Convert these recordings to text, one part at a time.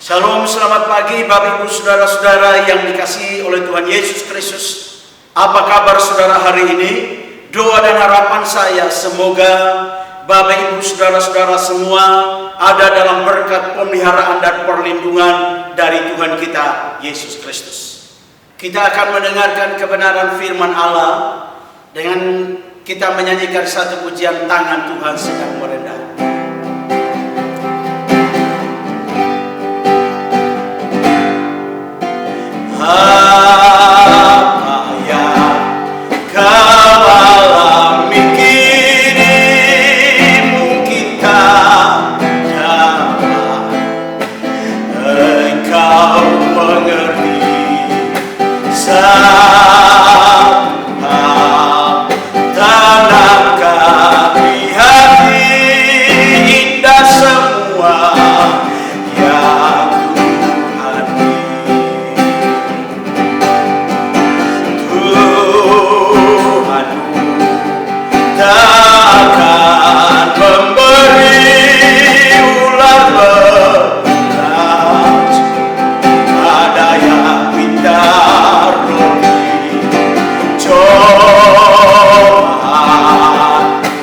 Shalom, selamat pagi Bapak Ibu Saudara-saudara yang dikasihi oleh Tuhan Yesus Kristus. Apa kabar saudara hari ini? Doa dan harapan saya semoga Bapak Ibu Saudara-saudara semua ada dalam berkat pemeliharaan dan perlindungan dari Tuhan kita Yesus Kristus. Kita akan mendengarkan kebenaran firman Allah dengan kita menyanyikan satu pujian Tangan Tuhan Sedang Merendah. Apa yang kau alami kini mungkin tak dapat engkau mengerti. Satu tanamkan di hati indah semua yang takkan memberi ular berat pada yang pintar roti. Cobaan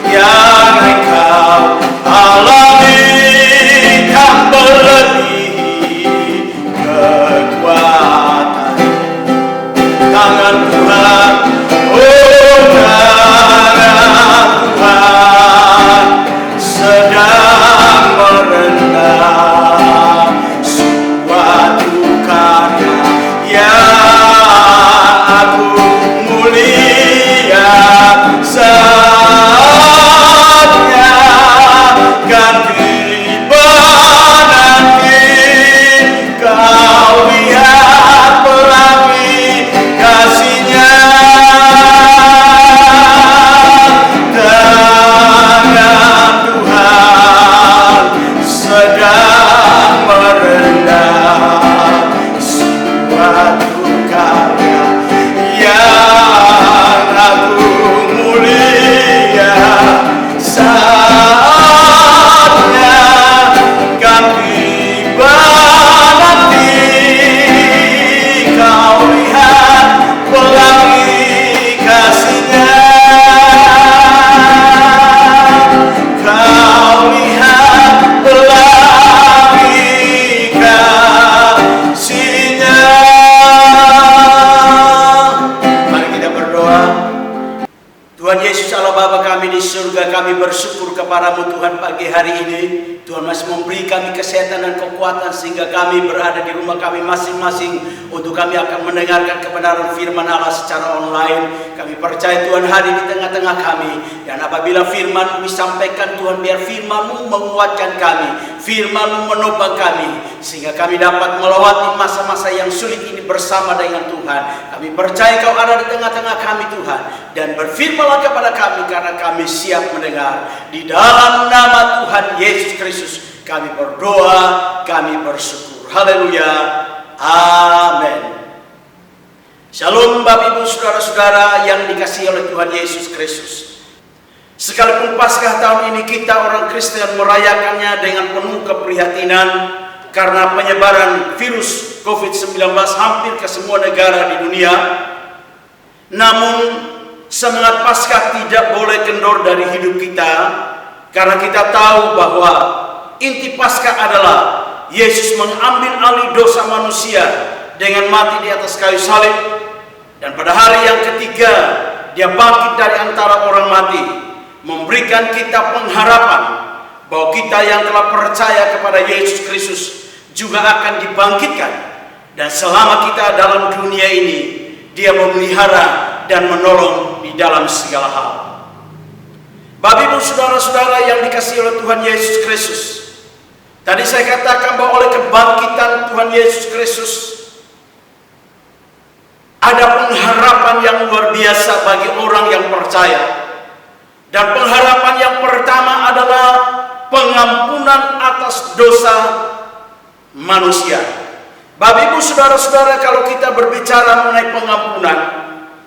yang engkau alami kan melebihi kekuatan tangan Tuhan. Sedang merendah suatu karya yang agung mulia, saatnya kan tiba nanti kau lihat pelangi kasih-Nya. Sedang merendah suatu karya yang agung mulia, saatnya kan tiba nanti kau lihat pelangi kasih-Nya. Kau lihat pelangi kasih-Nya. Mari kita berdoa. Tuhan Yesus Allah Bapa kami di surga, kami bersyukur kepadamu Tuhan pagi hari ini. Tuhan masih memberi kami kesehatan dan kekuatan sehingga kami berada di rumah kami masing-masing untuk kami akan mendengarkan kebenaran firman Allah secara online. Kami percaya Tuhan hadir di tengah-tengah kami, dan apabila firman-Mu disampaikan Tuhan, biar firman-Mu menguatkan kami, firman-Mu menopang kami, sehingga kami dapat melewati masa-masa yang sulit ini bersama dengan Tuhan. Kami percaya Kau ada di tengah-tengah kami Tuhan, dan berfirmanlah kepada kami karena kami siap mendengar. Di dalam nama Tuhan Yesus Kristus kami berdoa, kami bersyukur. Haleluya, amin. Shalom Bapak Ibu Saudara-saudara yang dikasihi oleh Tuhan Yesus Kristus. Sekalipun Paskah tahun ini kita orang Kristen merayakannya dengan penuh keprihatinan karena penyebaran virus COVID-19 hampir ke semua negara di dunia, namun semangat Paskah tidak boleh kendor dari hidup kita, karena kita tahu bahwa inti Paskah adalah Yesus mengambil alih dosa manusia dengan mati di atas kayu salib, dan pada hari yang ketiga Dia bangkit dari antara orang mati, memberikan kita pengharapan bahwa kita yang telah percaya kepada Yesus Kristus juga akan dibangkitkan, dan selama kita dalam dunia ini Dia memelihara dan menolong di dalam segala hal. Bapak Ibu Saudara-saudara yang dikasihi oleh Tuhan Yesus Kristus, tadi saya katakan bahwa oleh kebangkitan Tuhan Yesus Kristus ada pengharapan yang luar biasa bagi orang yang percaya. Dan pengharapan yang pertama adalah pengampunan atas dosa manusia. Bapak Ibu Saudara-saudara, kalau kita berbicara mengenai pengampunan,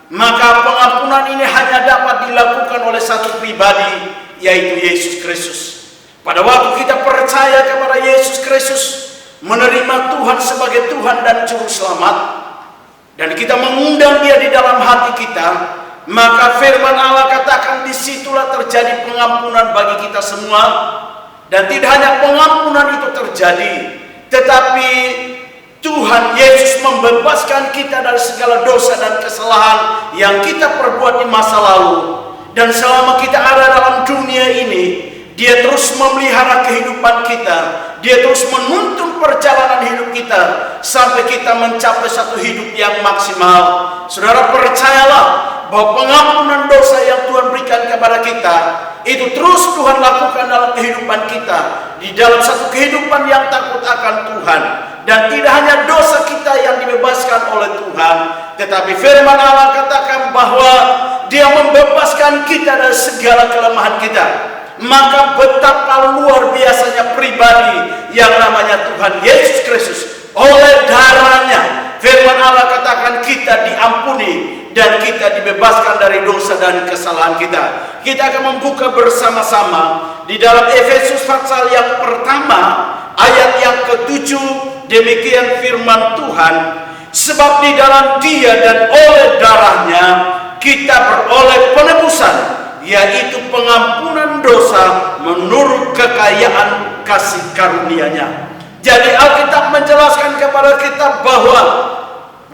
maka pengampunan ini hanya dapat dilakukan oleh satu pribadi, yaitu Yesus Kristus. Pada waktu kita percaya kepada Yesus Kristus, menerima Tuhan sebagai Tuhan dan Juru Selamat, dan kita mengundang Dia di dalam hati kita, maka firman Allah katakan disitulah terjadi pengampunan bagi kita semua. Dan tidak hanya pengampunan itu terjadi, tetapi Tuhan Yesus membebaskan kita dari segala dosa dan kesalahan yang kita perbuat di masa lalu. Dan selama kita ada dalam dunia ini, Dia terus memelihara kehidupan kita. Dia terus menuntun perjalanan hidup kita sampai kita mencapai satu hidup yang maksimal. Saudara, percayalah bahwa pengampunan dosa yang Tuhan berikan kepada kita itu terus Tuhan lakukan dalam kehidupan kita, di dalam satu kehidupan yang takut akan Tuhan. Dan tidak hanya dosa kita yang dibebaskan oleh Tuhan, tetapi firman Allah katakan bahwa Dia membebaskan kita dari segala kelemahan kita. Maka betapa luar biasanya pribadi yang namanya Tuhan Yesus Kristus. Oleh darahnya, firman Allah katakan kita diampuni dan kita dibebaskan dari dosa dan kesalahan kita. Kita akan membuka bersama-sama di dalam Efesus pasal yang pertama, ayat yang ke-7. Demikian firman Tuhan, sebab di dalam Dia dan oleh darahnya kita beroleh penebusan, yaitu pengampunan dosa menurut kekayaan kasih karunia-Nya. Jadi Alkitab menjelaskan kepada kita bahwa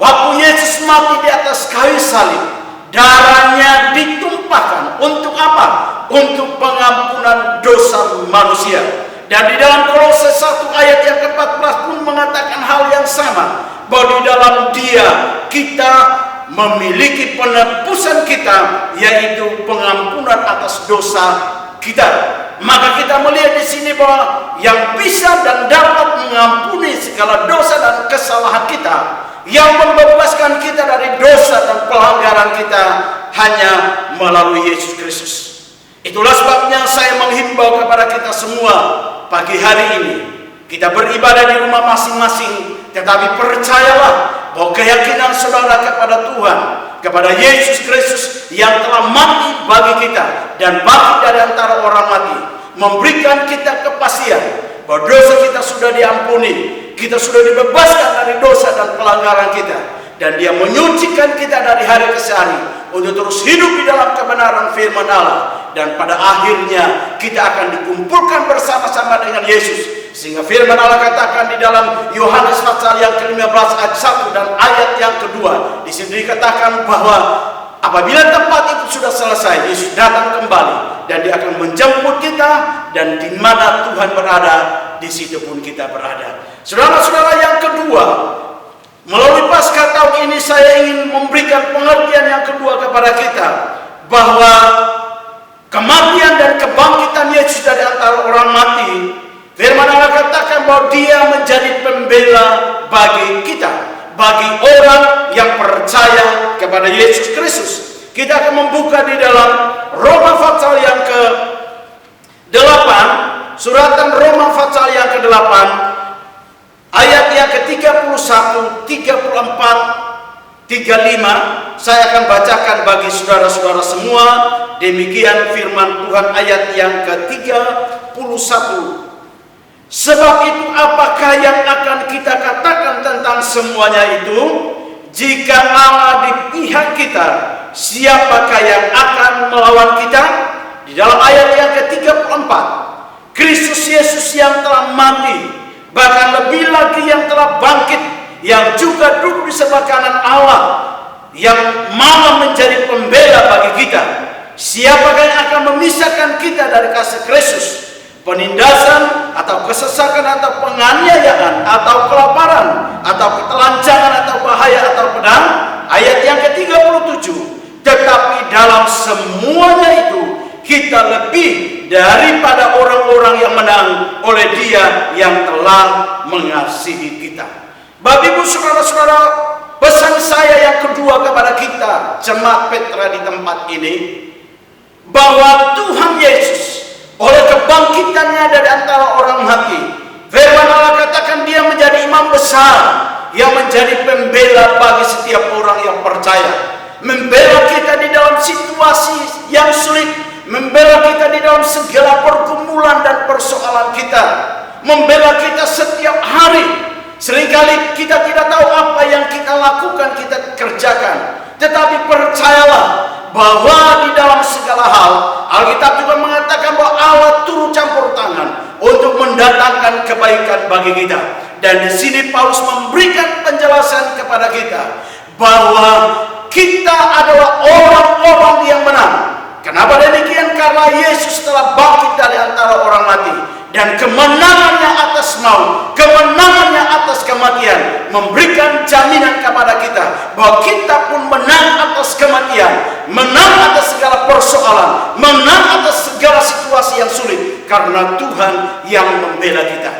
waktu Yesus mati di atas kayu salib, darahnya ditumpahkan untuk apa? Untuk pengampunan dosa manusia. Dan di dalam Kolose 1 ayat yang ke-14 pun mengatakan hal yang sama, bahwa di dalam Dia kita memiliki penebusan kita, yaitu pengampunan atas dosa kita. Maka kita melihat di sini bahwa yang bisa dan dapat mengampuni segala dosa dan kesalahan kita, yang membebaskan kita dari dosa dan pelanggaran kita, hanya melalui Yesus Kristus. Itulah sebabnya saya menghimbau kepada kita semua pagi hari ini, kita beribadah di rumah masing-masing, tetapi percayalah bahwa keyakinan saudara kepada Tuhan, kepada Yesus Kristus yang telah mati bagi kita dan bangkit dari antara orang mati, memberikan kita kepastian bahwa dosa kita sudah diampuni, kita sudah dibebaskan dari dosa dan pelanggaran kita, dan Dia menyucikan kita dari hari ke hari untuk terus hidup di dalam kebenaran firman Allah. Dan pada akhirnya kita akan dikumpulkan bersama-sama dengan Yesus, sehingga firman Allah katakan di dalam Yohanes pasal yang ke-15 ayat 1 dan ayat yang kedua, di sini dikatakan bahwa apabila tempat itu sudah selesai, Yesus datang kembali dan Dia akan menjemput kita, dan di mana Tuhan berada, di situ pun kita berada. Saudara-saudara, yang kedua, melalui Paskah tahun ini saya ingin memberikan pengertian yang kedua kepada kita, bahwa kematian dan kebangkitan Yesus dari antara orang mati, firman Allah katakan bahwa Dia menjadi pembela bagi kita, bagi orang yang percaya kepada Yesus Kristus. Kita akan membuka di dalam Roma pasal yang ke-8, suratan Roma pasal yang ke-8, ayat yang ke-31, 34, 35. Saya akan bacakan bagi saudara-saudara semua. Demikian firman Tuhan ayat yang ke-31. Sebab itu apakah yang akan kita katakan tentang semuanya itu? Jika Allah di pihak kita, siapakah yang akan melawan kita? Di dalam ayat yang ke-34, Kristus Yesus yang telah mati, bahkan lebih lagi yang telah bangkit, yang juga duduk di sebelah kanan Allah, yang malah menjadi pembela bagi kita. Siapakah yang akan memisahkan kita dari kasih Kristus? Penindasan atau kesesakan atau penganiayaan atau kelaparan atau ketelanjangan atau bahaya atau pedang? Ayat yang ke-37. Tetapi dalam semuanya itu kita lebih daripada orang-orang yang menang oleh Dia yang telah mengasihi kita. Bapak Ibu saudara-saudara, pesan saya yang kedua kepada kita jemaat Petra di tempat ini, bahwa Tuhan Yesus oleh kebangkitannya dari antara orang mati, firman Allah katakan Dia menjadi imam besar yang menjadi pembela bagi setiap orang yang percaya, membela kita di dalam situasi yang sulit, membela kita di dalam segala pergumulan dan persoalan kita. membela kita setiap hari. Seringkali kita tidak tahu apa yang kita lakukan, kita kerjakan. Tetapi percayalah bahwa di dalam segala hal, Alkitab juga mengatakan bahwa Allah turut campur tangan untuk mendatangkan kebaikan bagi kita. Dan di sini Paulus memberikan penjelasan kepada kita bahwa kita adalah orang-orang yang menang. Kenapa demikian? Karena Yesus telah bangkit dari antara orang mati. Dan kemenangannya atas maut, kemenangannya atas kematian, memberikan jaminan kepada kita bahwa kita pun menang atas kematian, menang atas segala persoalan, menang atas segala situasi yang sulit, karena Tuhan yang membela kita.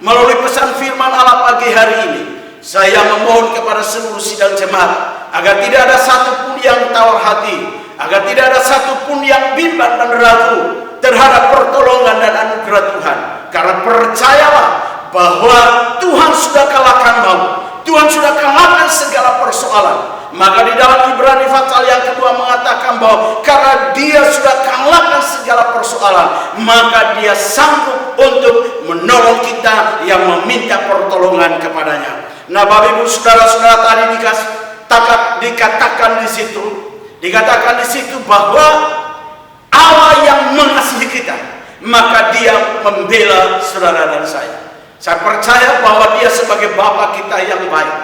Melalui pesan firman Allah pagi hari ini, saya memohon kepada seluruh sidang jemaat agar tidak ada satupun yang tawar hati, agar tidak ada satupun yang bimbang dan ragu terhadap pertolongan dan anugerah Tuhan. Karena percayalah bahwa Tuhan sudah kalahkan maut, Tuhan sudah kalahkan segala persoalan. Maka di dalam Ibrani pasal yang kedua mengatakan bahwa karena dia sudah kalahkan segala persoalan, maka dia sanggup untuk menolong kita yang meminta pertolongan kepadanya. Nah, Bapak Ibu saudara-saudara, tadi dikatakan di situ bahwa Allah yang mengasihi kita, maka dia membela saudara dan saya. Saya percaya bahwa dia sebagai Bapa kita yang baik,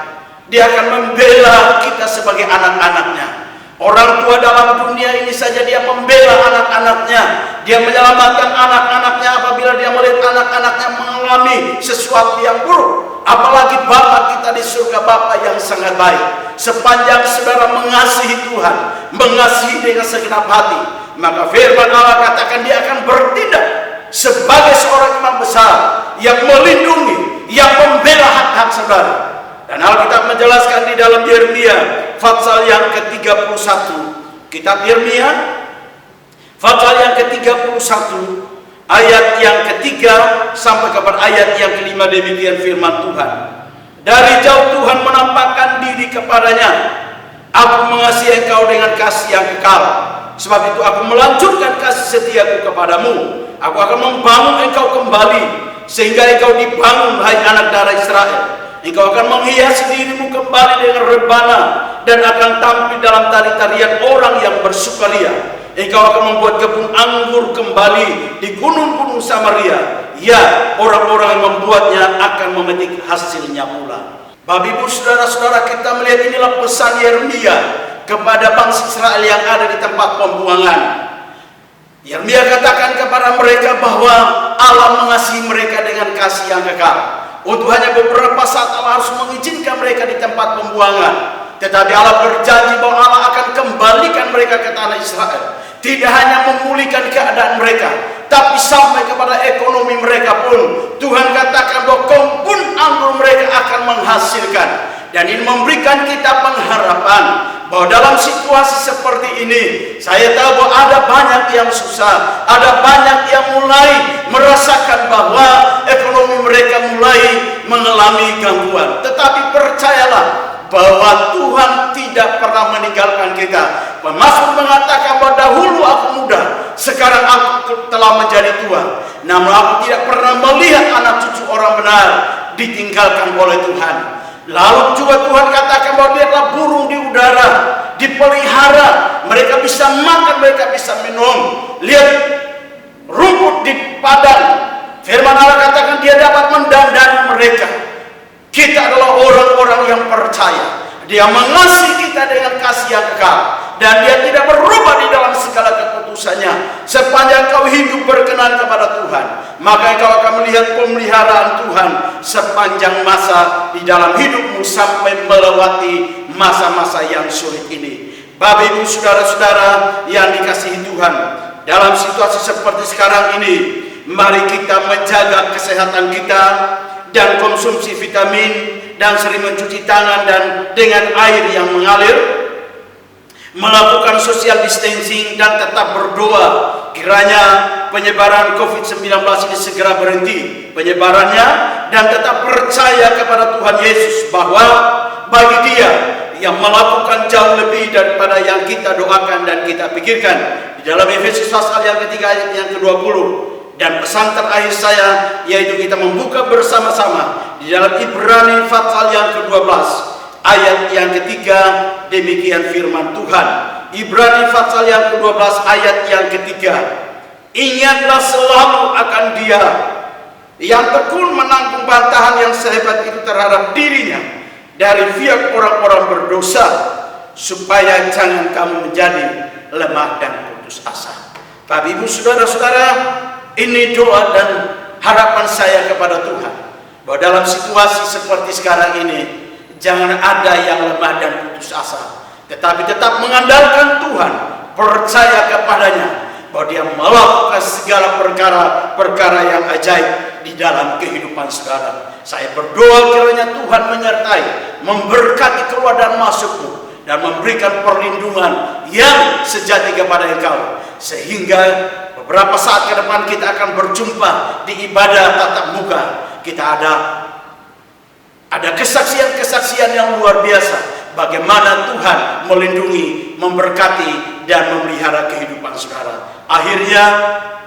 dia akan membela kita sebagai anak-anaknya. Orang tua dalam dunia ini saja dia membela anak-anaknya, dia menyelamatkan anak-anaknya apabila dia melihat anak-anaknya mengalami sesuatu yang buruk. Apalagi Bapa kita di surga, Bapa yang sangat baik. Sepanjang saudara mengasihi Tuhan, mengasihi dengan segenap hati, maka firman Allah katakan dia akan bertindak sebagai seorang imam besar yang melindungi, yang membela hak-hak saudara. Dan Alkitab menjelaskan di dalam Yeremia pasal yang ke-31, kitab Yeremia pasal yang ke-31 ayat yang ketiga sampai kepada ayat yang kelima, demikian firman Tuhan. Dari jauh Tuhan menampakkan diri kepadanya, aku mengasihi engkau dengan kasih yang kekal. Sebab itu aku melanjutkan kasih setiaku kepadamu. Aku akan membangun engkau kembali, sehingga engkau dibangun, hai anak darah Israel. Engkau akan menghias dirimu kembali dengan rebana, dan akan tampil dalam tari-tarian orang yang bersukaria. Engkau akan membuat kebun anggur kembali di gunung-gunung Samaria. Ya, orang-orang yang membuatnya akan memetik hasilnya pula. Bapak Ibu saudara-saudara, kita melihat inilah pesan Yeremia kepada bangsa Israel yang ada di tempat pembuangan. Yeremia katakan kepada mereka bahwa Allah mengasihi mereka dengan kasih yang kekal. Untuk hanya beberapa saat Allah harus mengizinkan mereka di tempat pembuangan. Tetapi Allah berjanji bahwa Allah akan kembalikan mereka ke tanah Israel. Tidak hanya memulihkan keadaan mereka, tapi sampai kepada ekonomi mereka pun Tuhan katakan bahwa kebun anggur mereka akan menghasilkan. Dan ini memberikan kita pengharapan bahwa dalam situasi seperti ini, saya tahu bahwa ada banyak yang susah, ada banyak yang mulai merasakan bahwa ekonomi mereka mulai mengalami gangguan. Tetapi percayalah bahwa Tuhan tidak pernah meninggalkan kita. Mazmur mengatakan bahwa dahulu aku muda, sekarang aku telah menjadi tua, namun aku tidak pernah melihat anak cucu orang benar ditinggalkan oleh Tuhan. Lalu juga Tuhan katakan bahwa dia adalah burung di udara, dipelihara, mereka bisa makan, mereka bisa minum. Lihat rumput di padang, firman Allah katakan dia dapat mendandani mereka. Kita adalah orang-orang yang percaya. Dia mengasihi kita dengan kasih yang kekal, dan dia tidak berubah di dalam segala keputusannya. Sepanjang kau hidup berkenan kepada Tuhan, maka kau akan melihat pemeliharaan Tuhan sepanjang masa di dalam hidupmu sampai melewati masa-masa yang sulit ini. Bapak Ibu saudara-saudara yang dikasihi Tuhan, dalam situasi seperti sekarang ini, mari kita menjaga kesehatan kita dan konsumsi vitamin, dan sering mencuci tangan dan dengan air yang mengalir, melakukan social distancing, dan tetap berdoa kiranya penyebaran COVID-19 ini segera berhenti penyebarannya, dan tetap percaya kepada Tuhan Yesus bahwa bagi Dia yang melakukan jauh lebih daripada yang kita doakan dan kita pikirkan. Di dalam Efesus pasal yang ketiga ayat yang ke-20 Dan pesan terakhir saya yaitu kita membuka bersama-sama di dalam Ibrani pasal yang ke-12 ayat yang ketiga. Demikian firman Tuhan. Ibrani pasal yang ke-12 ayat yang ketiga. Ingatlah selalu akan Dia yang tekun menanggung bantahan yang sehebat itu terhadap dirinya dari pihak orang-orang berdosa, supaya jangan kamu menjadi lemah dan putus asa. Bapak, Ibu, saudara-saudara, ini doa dan harapan saya kepada Tuhan, bahwa dalam situasi seperti sekarang ini jangan ada yang lemah dan putus asa, tetapi tetap mengandalkan Tuhan, percaya kepadanya bahwa Dia melakukan segala perkara yang ajaib di dalam kehidupan saudara. Saya berdoa kiranya Tuhan menyertai, memberkati keluar dan masukmu, dan memberikan perlindungan yang sejati kepada engkau, sehingga beberapa saat ke depan kita akan berjumpa di ibadah tatap muka. Kita ada kesaksian-kesaksian yang luar biasa bagaimana Tuhan melindungi, memberkati, dan memelihara kehidupan saudara. Akhirnya,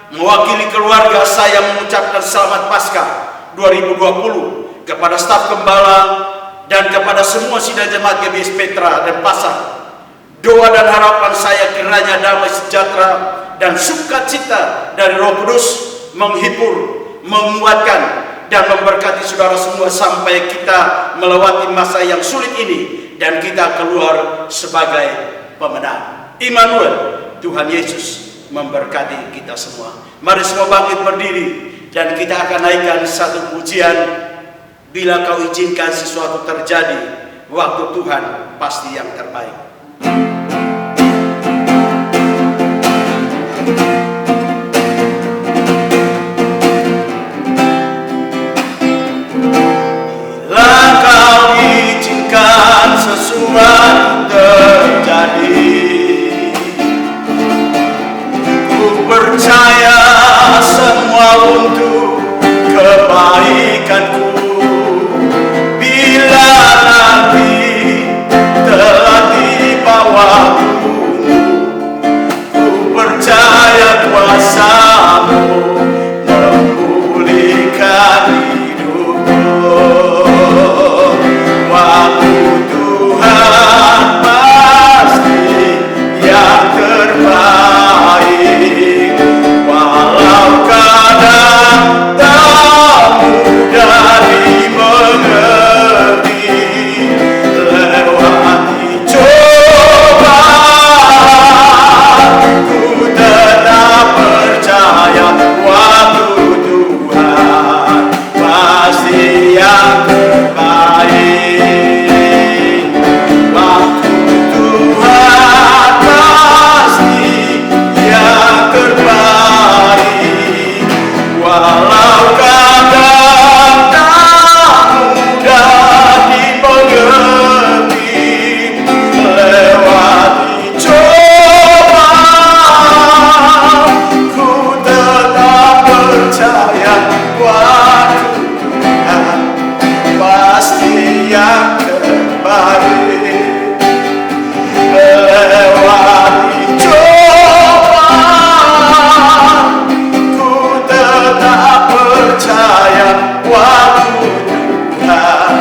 mewakili keluarga saya mengucapkan selamat Paskah 2020 kepada staf gembala dan kepada semua sidang jemaat GBS Petra dan Pasar. Doa dan harapan saya kiranya damai sejahtera dan sukacita dari Roh Kudus menghibur, menguatkan, dan memberkati saudara semua sampai kita melewati masa yang sulit ini dan kita keluar sebagai pemenang. Immanuel, Tuhan Yesus memberkati kita semua. Mari semua bangkit berdiri dan kita akan naikkan satu pujian. Bila Kau izinkan sesuatu terjadi, waktu Tuhan pasti yang terbaik. Bila Kau izinkan sesuatu terjadi, ku percaya semua untuk kebaikanku. Bila nanti telah tiba waktumu, ku percaya kuasa-Mu memulihkan hidupku. Waktu Tuhan pasti yang terbaik, walau kadang tak mudah dimengerti. Lewati cobaan, ku tetap percaya waktu Tuhan pasti yang terbaik. Waktu Tuhan pasti yang terbaik, walau kadang tak mudah dimengerti. Lewati cobaan, ku tetap percaya waktu Tuhan pasti yang terbaik. Lewati cobaan, ku tetap percaya waktu Tuhan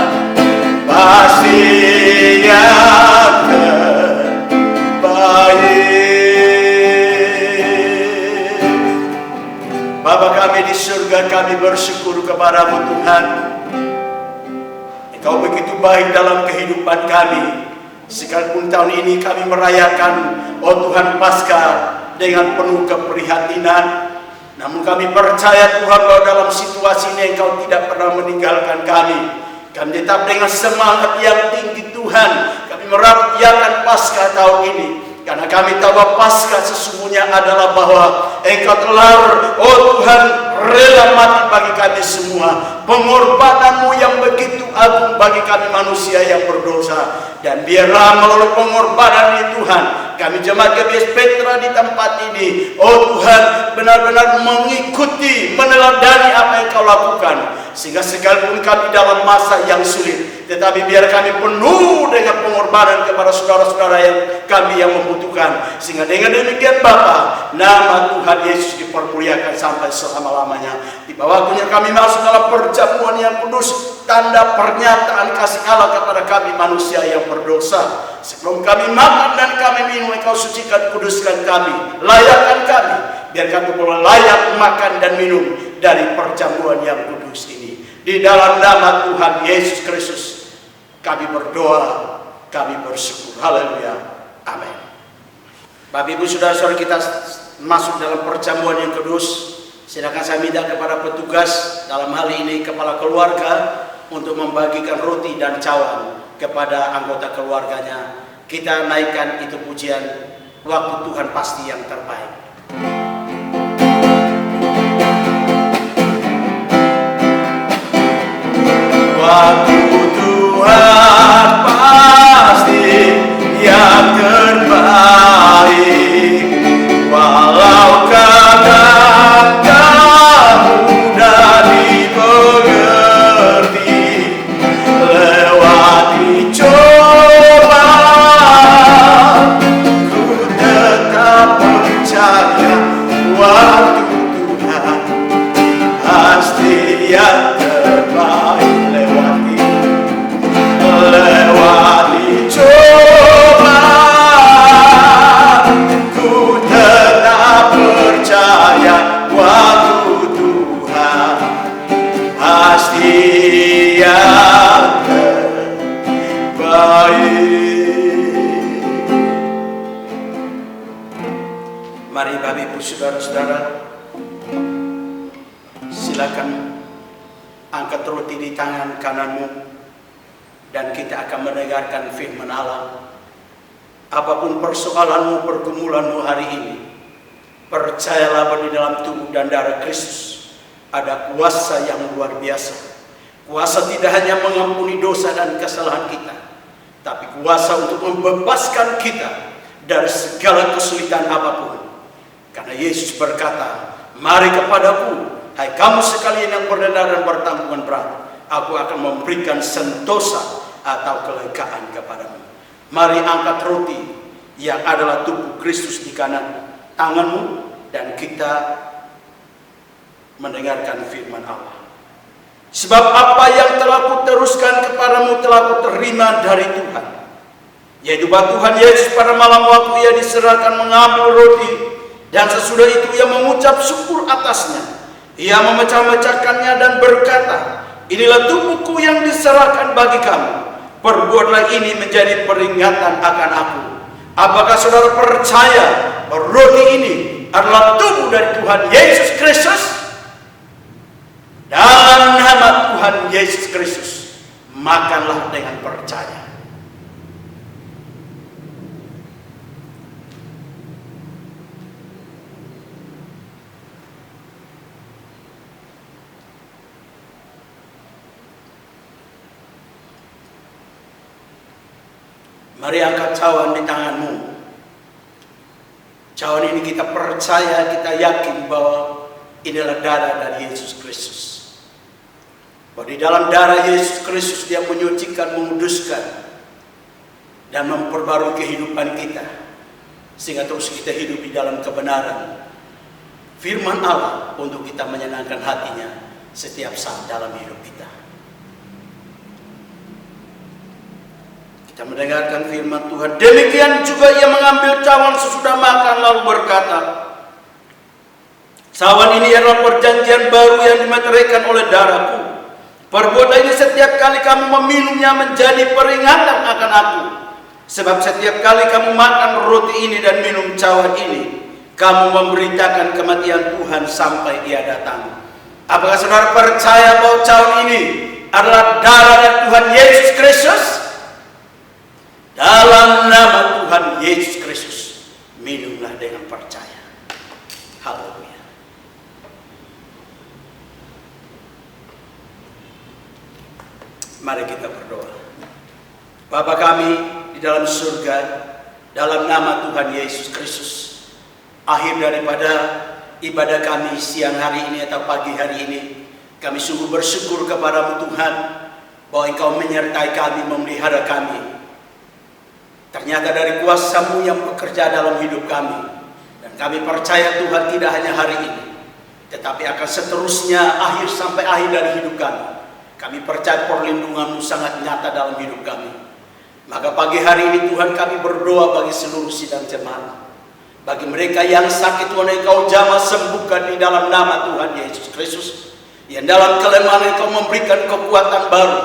pasti yang terbaik. Bapa kami di surga, kami bersyukur kepada-Mu Tuhan. Engkau begitu baik dalam kehidupan kami. Sekalipun tahun ini kami merayakan, oh Tuhan, Paskah dengan penuh keprihatinan, namun kami percaya Tuhan bahwa dalam situasi ini Engkau tidak pernah meninggalkan kami. Kami tetap dengan semangat yang tinggi Tuhan, kami merayakan Paskah tahun ini, karena kami tahu bahwa Paskah sesungguhnya adalah bahwa Engkau telah, oh Tuhan, rela mati bagi kami semua. Pengorbanan-Mu yang begitu agung bagi kami manusia yang berdosa. Dan biarlah melalui pengorbanan ini Tuhan, kami jemaat GBS Petra di tempat ini, oh Tuhan, benar-benar mengikuti, meneladani apa yang Kau lakukan. Sehingga sekalipun kami dalam masa yang sulit, tetapi biar kami penuh dengan pengorbanan kepada saudara-saudara yang membutuhkan. Sehingga dengan demikian Bapa, nama Tuhan Yesus dipermuliakan sampai selama-lamanya. Di bawah waktunya kami masuk dalam perjamuan yang kudus, tanda pernyataan kasih Allah kepada kami manusia yang berdosa. Sebelum kami makan dan kami minum, Engkau sucikan, kuduskan kami, layakkan kami, biar kami boleh layak makan dan minum dari perjamuan yang kudus ini. Di dalam nama Tuhan Yesus Kristus kami berdoa, kami bersyukur. Haleluya. Amin. Bapak Ibu Saudara-saudara, kita masuk dalam perjamuan yang kudus. Silakan saya minta kepada petugas, dalam hal ini kepala keluarga, untuk membagikan roti dan cawan kepada anggota keluarganya. Kita naikkan itu pujian, waktu Tuhan pasti yang terbaik. Waktu Tuhan pasti yang terbaik, walau kadang mudah dimengerti, lewati coba ku tetap percaya, waktu Tuhan pasti yang terbaik. Lewati coba ku tetap percaya, waktu Tuhan pasti yang terbaik. Mari Bapak Ibu Saudara-saudara, silakan angkat roti di tangan kananmu, dan kita akan mendengarkan firman Allah. Apapun persoalanmu, pergumulanmu hari ini, percayalah bahwa di dalam tubuh dan darah Kristus ada kuasa yang luar biasa. Kuasa tidak hanya mengampuni dosa dan kesalahan kita, tapi kuasa untuk membebaskan kita dari segala kesulitan apapun. Karena Yesus berkata, "Mari kepadaku, hai kamu sekalian yang berlelah dan bertanggungan berat, aku akan memberikan sentosa atau kelegaan kepadamu." Mari angkat roti yang adalah tubuh Kristus di kanan tanganmu, dan kita mendengarkan firman Allah. Sebab apa yang telah kuteruskan kepadamu telah kuterima dari Tuhan, yaitu bahwa Tuhan Yesus pada malam waktu ia diserahkan mengambil roti, dan sesudah itu ia mengucap syukur atasnya. Ia memecah-mecahkannya dan berkata, "Inilah tubuhku yang diserahkan bagi kamu. Perbuatlah ini menjadi peringatan akan aku." Apakah saudara percaya bahwa roti ini adalah tubuh dari Tuhan Yesus Kristus? Dalam nama Tuhan Yesus Kristus, makanlah dengan percaya. Mari angkat cawan di tanganmu. Cawan ini kita percaya, kita yakin bahwa inilah darah dari Yesus Kristus. Bahwa di dalam darah Yesus Kristus dia menyucikan, menguduskan, dan memperbarui kehidupan kita, sehingga terus kita hidup di dalam kebenaran firman Allah untuk kita menyenangkan hatinya setiap saat dalam hidup kita. Kita mendengarkan firman Tuhan. Demikian juga ia mengambil cawan sesudah makan lalu berkata, "Cawan ini adalah perjanjian baru yang dimeteraikan oleh darahku. Perbuatlah ini setiap kali kamu meminumnya menjadi peringatan akan aku. Sebab setiap kali kamu makan roti ini dan minum cawan ini, kamu memberitakan kematian Tuhan sampai ia datang." Apakah saudara percaya bahwa cawan ini adalah darah dari Tuhan Yesus Kristus? Dalam nama Tuhan Yesus Kristus, minumlah dengan percaya. Haleluya. Mari kita berdoa. Bapa kami di dalam surga, dalam nama Tuhan Yesus Kristus, akhir daripada ibadah kami siang hari ini atau pagi hari ini, Kami sungguh bersyukur kepada-Mu Tuhan, bahwa Engkau menyertai kami, memelihara kami. Ternyata dari kuasa-Mu yang bekerja dalam hidup kami. Dan kami percaya Tuhan tidak hanya hari ini, tetapi akan seterusnya akhir sampai akhir dari hidup kami. Kami percaya perlindungan-Mu sangat nyata dalam hidup kami. Maka pagi hari ini Tuhan kami berdoa bagi seluruh sidang jemaat. Bagi mereka yang sakit Tuhan Engkau jamah sembuhkan di dalam nama Tuhan Yesus Kristus. Yang dalam kelemahan Engkau memberikan kekuatan baru.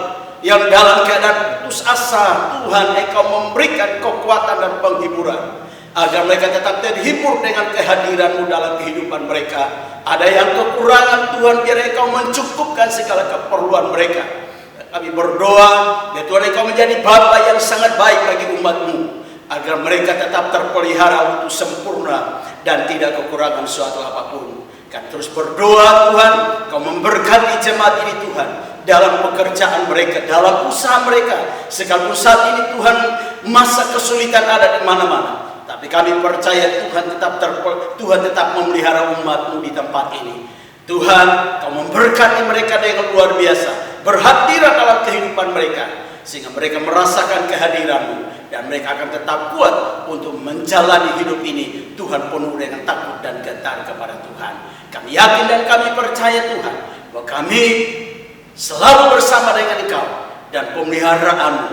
Yang dalam keadaan putus asa Tuhan Engkau memberikan kekuatan dan penghiburan. Agar mereka tetap terhibur dengan kehadiran-Mu dalam kehidupan mereka. Ada yang kekurangan Tuhan, biar Engkau mencukupkan segala keperluan mereka. Kami berdoa, ya Tuhan Engkau menjadi Bapa yang sangat baik bagi umat-Mu. Agar mereka tetap terpelihara untuk sempurna dan tidak kekurangan suatu apapun. Kami terus berdoa Tuhan, Kau memberkati jemaat ini Tuhan. Dalam pekerjaan mereka, dalam usaha mereka. Sekalipun saat ini Tuhan masa kesulitan ada di mana-mana. Tapi kami percaya Tuhan tetap memelihara umat-Mu di tempat ini. Tuhan, Kau memberkati mereka dengan luar biasa. Berhadirat dalam kehidupan mereka. Sehingga mereka merasakan kehadiran-Mu. Dan mereka akan tetap kuat untuk menjalani hidup ini. Tuhan penuh dengan takut dan gentar kepada Tuhan. Kami yakin dan kami percaya Tuhan, bahwa kami selalu bersama dengan Engkau. Dan pemeliharaan-Mu,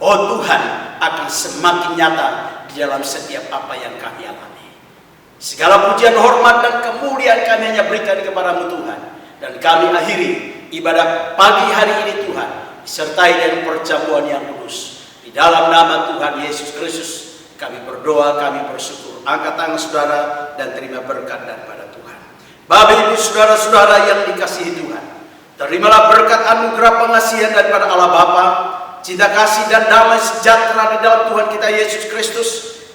oh Tuhan, akan semakin nyata di dalam setiap apa yang kami alami. Segala pujian, hormat, dan kemuliaan kami hanya berikan kepada-Mu Tuhan. Dan kami akhiri ibadah pagi hari ini Tuhan, disertai dengan perjamuan yang kudus. Di dalam nama Tuhan Yesus Kristus, kami berdoa, kami bersyukur. Angkat tangan saudara dan terima berkat daripada Tuhan. Bapak ibu saudara-saudara yang dikasihi Tuhan, terimalah berkat anugerah pengasihan daripada Allah Bapa, cinta kasih dan damai sejahtera di dalam Tuhan kita Yesus Kristus,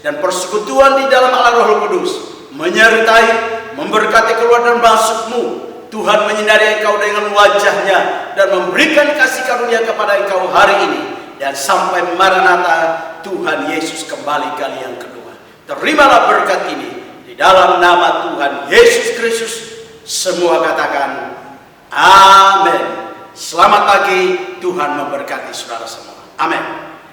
dan persekutuan di dalam Allah Roh Kudus, menyertai, memberkati keluar dan masuk-Mu. Tuhan menyinari engkau dengan wajah-Nya dan memberikan kasih karunia kepada engkau hari ini. Dan sampai Maranatha, Tuhan Yesus kembali kali yang kedua. Terimalah berkat ini di dalam nama Tuhan Yesus Kristus. Semua katakan amin. Selamat pagi, Tuhan memberkati saudara semua. Amin.